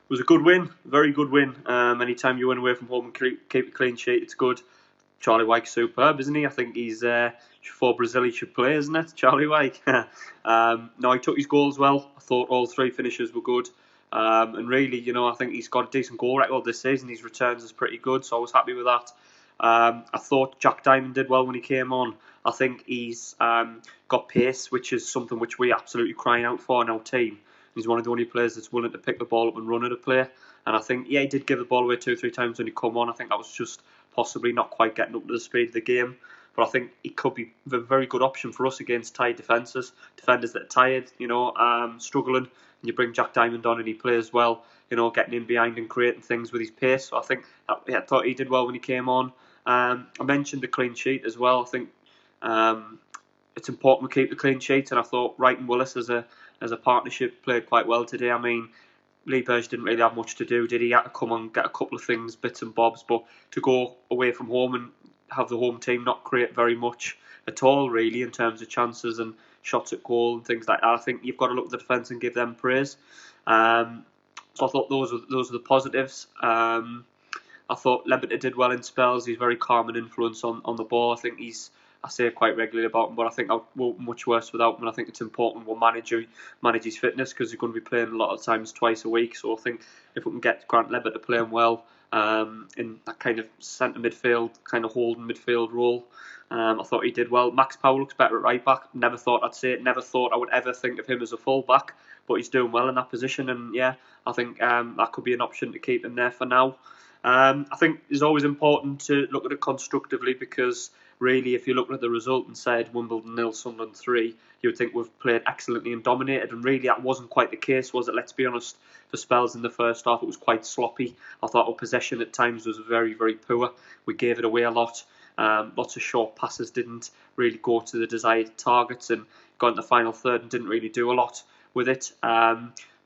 was a good win, very good win. Anytime you win away from home and keep a clean sheet, it's good. Charlie Wyke's superb, isn't he? I think he's for Brazil he should play, isn't it? Charlie Wyke. No, he took his goals well. I thought all three finishes were good. And really, I think he's got a decent goal record this season. His returns is pretty good, so I was happy with that. I thought Jack Diamond did well when he came on. I think he's got pace, which is something which we absolutely crying out for in our team. He's one of the only players that's willing to pick the ball up and run at a player. And I think, he did give the ball away 2 or 3 times when he come on. I think that was just possibly not quite getting up to the speed of the game. But I think he could be a very good option for us against tired defenders that are tired, struggling. And you bring Jack Diamond on and he plays well, getting in behind and creating things with his pace. So I think I thought he did well when he came on. I mentioned the clean sheet as well. I think it's important to keep the clean sheet, and I thought Wright and Willis as a partnership played quite well today. I mean, Lee Burge didn't really have much to do, did he? He had to come and get a couple of things, bits and bobs, but to go away from home and have the home team not create very much at all, really, in terms of chances and shots at goal and things like that, I think you've got to look at the defence and give them praise. So I thought those were the positives. I thought Lebeter did well in spells. He's very calm and influence on the ball. I think I say it quite regularly about him, but I think I won't much worse without him. And I think it's important we'll manage his fitness, because he's going to be playing a lot of times twice a week. So I think if we can get Grant Lebeter playing well in that kind of centre midfield, kind of holding midfield role, I thought he did well. Max Powell looks better at right back. Never thought I'd say it. Never thought I would ever think of him as a full back, but he's doing well in that position. And I think that could be an option to keep him there for now. I think it's always important to look at it constructively, because really, if you look at the result and said Wimbledon 0, Sunderland 3, you would think we've played excellently and dominated, and really that wasn't quite the case, was it? Let's be honest, for spells in the first half it was quite sloppy. I thought our possession at times was very, very poor. We gave it away a lot. Lots of short passes didn't really go to the desired targets, and got in the final third and didn't really do a lot with it.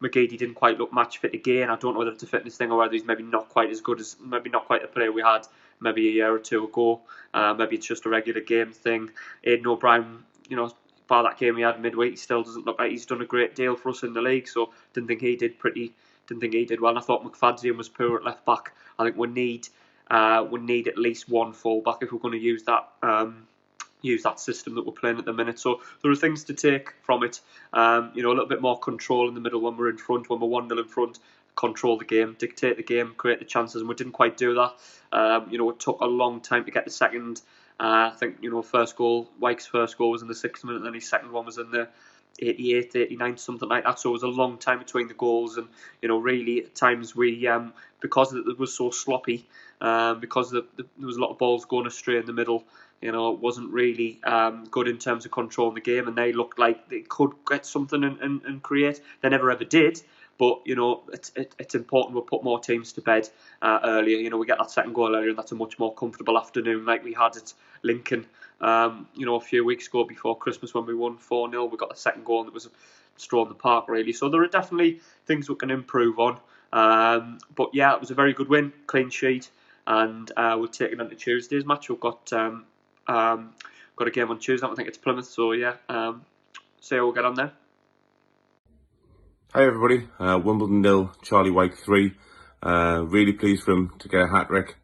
McGeady didn't quite look match fit again. I don't know whether it's a fitness thing or whether he's maybe not quite as good as, maybe not quite the player we had maybe a year or two ago. Maybe it's just a regular game thing. Aidan O'Brien, by that game he had midweek, he still doesn't look like he's done a great deal for us in the league. So didn't think he did well. And I thought McFadzean was poor at left back. I think we need at least one full back if we're going to use that system that we're playing at the minute. So there are things to take from it. A little bit more control in the middle when we're in front, when we're 1-0 in front, control the game, dictate the game, create the chances, and we didn't quite do that. It took a long time to get the second. I think, first goal, Wyke's first goal was in the 6th minute, and then his second one was in the 88th, 89th, something like that. So it was a long time between the goals, and really at times we, because it was so sloppy, because there was a lot of balls going astray in the middle, it wasn't really good in terms of controlling the game, and they looked like they could get something and create. They never ever did. But it's important we put more teams to bed earlier. We get that second goal earlier, and that's a much more comfortable afternoon, like we had at Lincoln. A few weeks ago before Christmas when we won 4-0, we got the second goal, and it was a straw in the park, really. So there are definitely things we can improve on. But yeah, it was a very good win, clean sheet, and we're taking on to Tuesday's match. We've got a game on Tuesday. I think it's Plymouth. So yeah, see how we'll get on there. Hi everybody, Wimbledon 0, Charlie Wyke 3. Really pleased for him to get a hat-trick.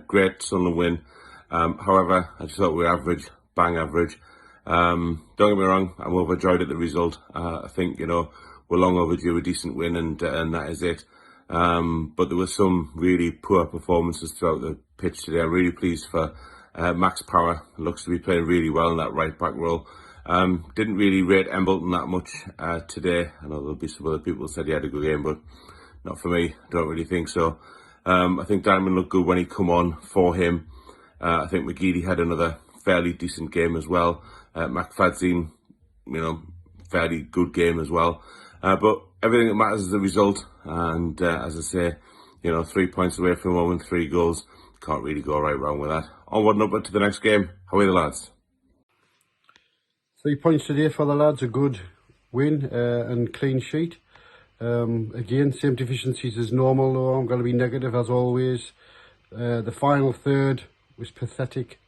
Great Sunderland win. However, I just thought we were average, bang average. Don't get me wrong, I'm overjoyed at the result. I think, we're long overdue a decent win, and that is it. But there were some really poor performances throughout the pitch today. I'm really pleased for Max Power. Looks to be playing really well in that right back role. Didn't really rate Embleton that much today. I know there'll be some other people who said he had a good game, but not for me. Don't really think so. I think Diamond looked good when he come on for him. I think McGeady had another fairly decent game as well. McFadzean, fairly good game as well. But everything that matters is the result. And as I say, 3 points away from home and 3 goals. Can't really go right wrong with that. Onward and upward to the next game. How are the lads? 3 points today for the lads, a good win and clean sheet. Again, same deficiencies as normal, though. I'm going to be negative as always. The final third was pathetic,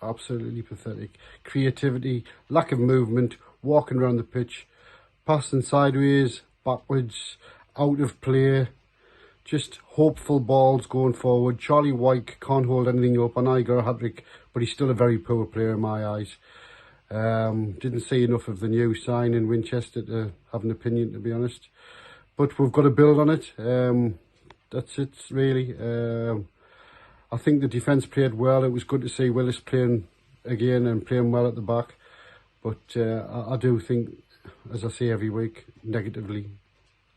absolutely pathetic. Creativity, lack of movement, walking around the pitch, passing sideways, backwards, out of play. just hopeful balls going forward. Charlie Wyke can't hold anything up. I know he got a hat-trick, but he's still a very poor player in my eyes. Didn't see enough of the new sign in Winchester to have an opinion, to be honest. But we've got to build on it. That's it, really. I think the defence played well. It was good to see Willis playing again and playing well at the back. But I do think, as I say every week, negatively,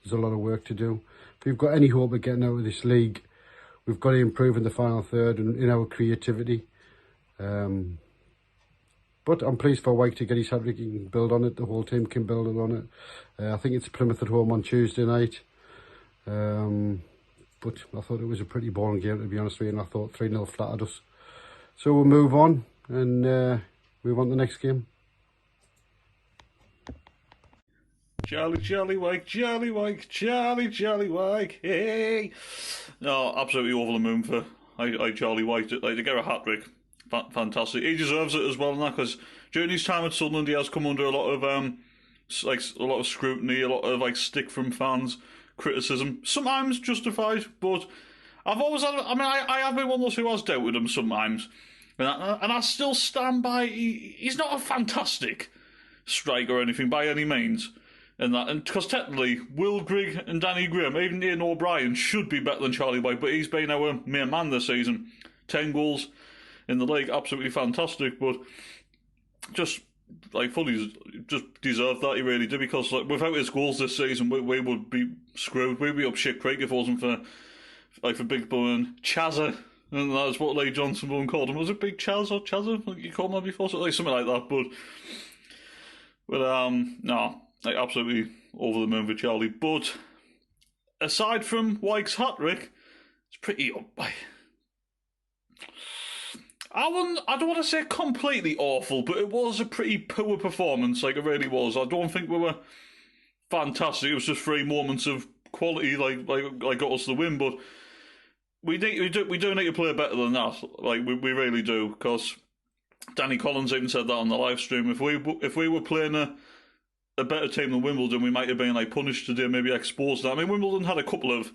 there's a lot of work to do. If we've got any hope of getting out of this league, we've got to improve in the final third and in our creativity. But I'm pleased for Wyke to get his hat-trick. He can build on it. The whole team can build on it. I think it's Plymouth at home on Tuesday night. But I thought it was a pretty boring game, to be honest with you, and I thought 3-0 flattered us. So we'll move on and move on to the next game. Charlie Wyke, Charlie Wyke, hey! No, absolutely over the moon for Charlie Wyke to get a hat-trick. Fantastic. He deserves it as well, because during his time at Sunderland, he has come under a lot of scrutiny, a lot of stick from fans, criticism, sometimes justified. But I've always had, I have been one of those who has doubted him sometimes, and I still stand by. He's not a fantastic striker or anything by any means. And because technically, Will Grigg and Danny Graham, even Ian O'Brien, should be better than Charlie Wyke, but he's been our main man this season. 10 goals in the league, absolutely fantastic, but just fully just deserved that, he really did, because without his goals this season, we would be screwed. We'd be up shit creek if it wasn't for Big Bun Chazza, and that's what Lee Johnson called him. Was it Big Chaz or Chazza? Like you called him before, something like that. But no. Absolutely over the moon for Charlie. But aside from Wyke's hat-trick, it's pretty. I don't want to say completely awful, but it was a pretty poor performance. It really was. I don't think we were fantastic. It was just 3 moments of quality, got us the win. But we do need to play better than that. We really do, because Danny Collins even said that on the live stream. If we were playing a better team than Wimbledon, we might have been punished today, maybe exposed that. Wimbledon had a couple of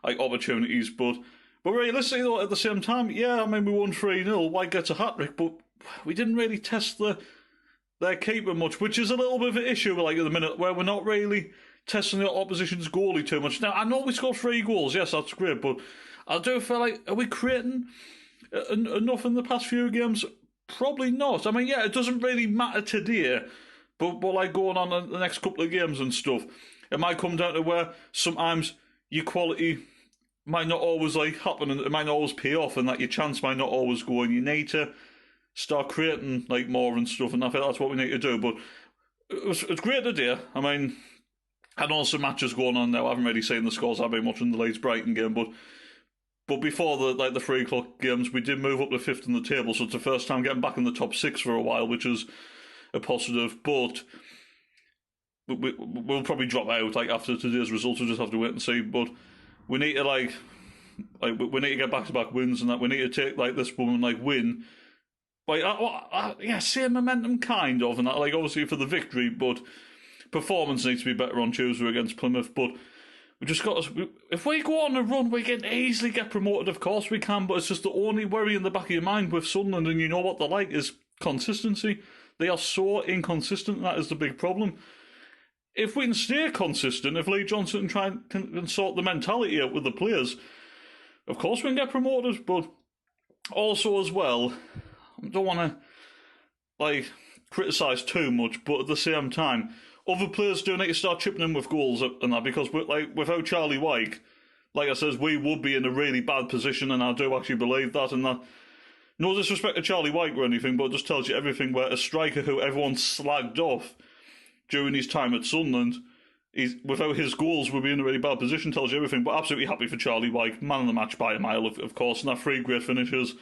opportunities, but realistically though, at the same time, we won 3-0. Wyke gets a hat-trick, but we didn't really test their keeper much, which is a little bit of an issue at the minute, where we're not really testing the opposition's goalie too much. Now, I know we scored 3 goals, yes, that's great, but I do feel are we creating enough in the past few games? Probably not. It doesn't really matter today, but going on in the next couple of games and stuff, it might come down to where sometimes your quality might not always happen, and it might not always pay off, and that your chance might not always go, and you need to start creating more and stuff, and I think that's what we need to do. But it's great today. I know some matches going on now. I haven't really seen the scores. I've been watching the Leeds Brighton game, but before the 3 o'clock games, we did move up to 5th in the table, so it's the first time getting back in the top 6 for a while, which is a positive. But we'll probably drop out after today's results. We'll just have to wait and see. But we need to we need to get back-to-back wins, and that we need to take this one win. Same momentum kind of, and that obviously for the victory, but performance needs to be better on Tuesday against Plymouth. But we just got to, if we go on a run, we can easily get promoted. Of course we can, but it's just the only worry in the back of your mind with Sunderland, and you know what they're like, is consistency. They are so inconsistent. That is the big problem. If we can stay consistent, if Lee Johnson can sort the mentality out with the players, of course we can get promoted. But also as well, I don't want to criticise too much, but at the same time, other players do need to start chipping in with goals and that, because without Charlie Wyke, I says, we would be in a really bad position, and I do actually believe that. And that, no disrespect to Charlie Wyke or anything, but it just tells you everything, where a striker who everyone slagged off during his time at Sunderland, without his goals, we'll be in a really bad position, tells you everything. But absolutely happy for Charlie Wyke, man of the match by a mile, of course, and that 3 great finishes.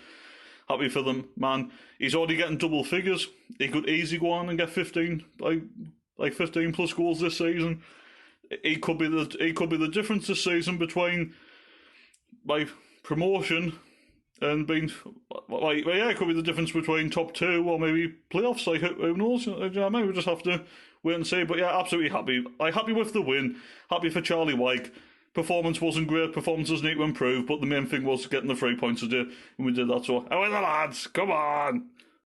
Happy for them, man. He's already getting double figures. He could easily go on and get 15, 15 plus goals this season. He could be the difference this season between promotion and being it could be the difference between top 2 or maybe playoffs. Who knows? We'll just have to wait and see. But yeah, absolutely happy. Happy with the win. Happy for Charlie Wyke. performance wasn't great. Performances need to improve, but the main thing was getting the 3 points today, and we did that. So, how are the lads? Come on!